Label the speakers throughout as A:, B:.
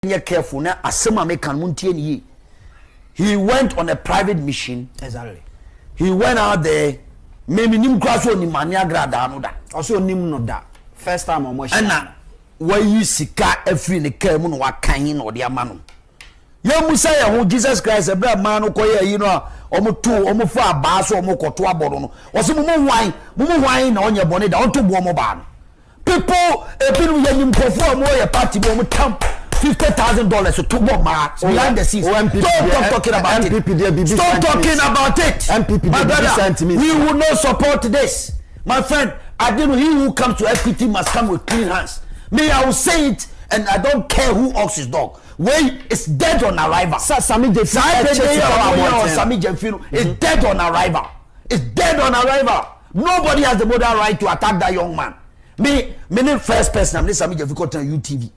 A: careful now. Asema me can muntie. He went on a private mission.
B: Exactly.
A: He went out there. Maybe nim kwaso ni mani agradaa no da.
B: Also nim no da. First time on motion.
A: Ana wayi sika every ne car mu no wakan no de ama no. Ye musa ye ho Jesus Christ e bra man no koye yi no omo fa aba so omo koto abodo no. Oso mo hwan na onye bone da onto bo mo ba no. People ebinu ye nim kofo mo ye party bo mo tam $50,000 to two more behind the scenes. Stop talking about it. Stop talking about it. My brother, we will not support this. My friend, I didn't. He who comes to equity must come with clean hands. Me, I will say it, and I don't care who owns his dog. Wait, it's dead on arrival. Sami Jemfino is dead on arrival. It's dead on arrival. Nobody has the moral right to attack that young man. Me, first person, I'm Sami Jemfino on UTV.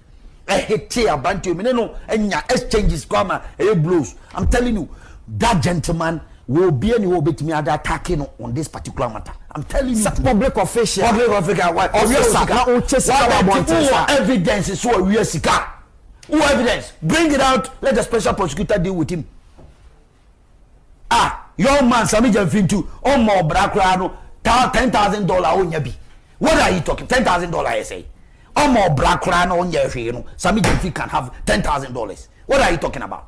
A: I hate bantu me no enya exchanges grammar blows. I'm telling you, that gentleman will be any bit me attacking on this particular matter. I'm telling you,
B: public official
A: what evidence is so we sika. Who evidence? Bring it out. Let the special prosecutor deal with him. Young man, Sami Jemfino, more brakra no $10,000 on yabi. What are you talking? $10,000 I say. More black ran on your Sami Jemfino can have $10,000. What are you talking about?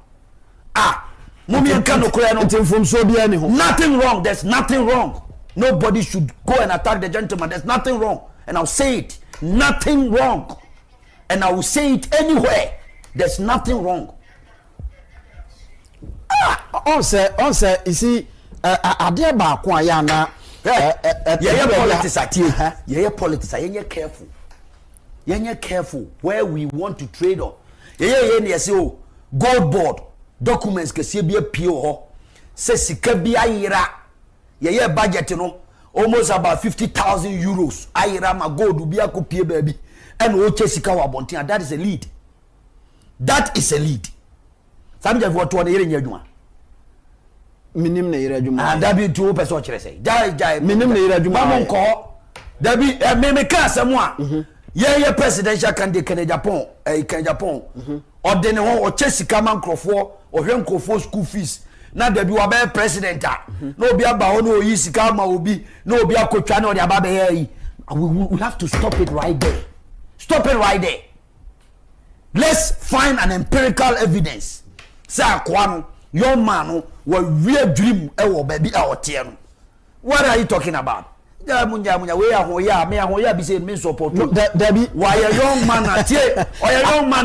A: Nothing wrong. There's nothing wrong. Nobody should go and attack the gentleman. There's nothing wrong. And I'll say it. Nothing wrong. And I will say it anywhere. There's nothing wrong.
B: On say, you see, idea about Kwayana.
A: Politics. Careful. You're careful where we want to trade on. Gold board documents can see be a PO. Says Sikabi Aira. Yeah, budget almost about 50,000 euros. Aira ma gold will be a copy baby. And Ochesikawa Bontina. That is a lead. That is a lead. Sometimes what one hearing you do.
B: Minim ne irajuma.
A: And that be 2 person say. Jai
B: minim ne irajuma.
A: Mamon call. That be me someone. Yeah, presidential candidate Agyapong, Agyapong. Or then or Chessica man Crawford or Crawford school fees. Now there be a president. No be about no easy karma will be no be a coach or the ababe. We have to stop it right there. Stop it right there. Let's find an empirical evidence. Say Kwano, your man will real dream baby our tear. What are you talking about? We are be saying men support.
B: Debbie,
A: why a young man or a young man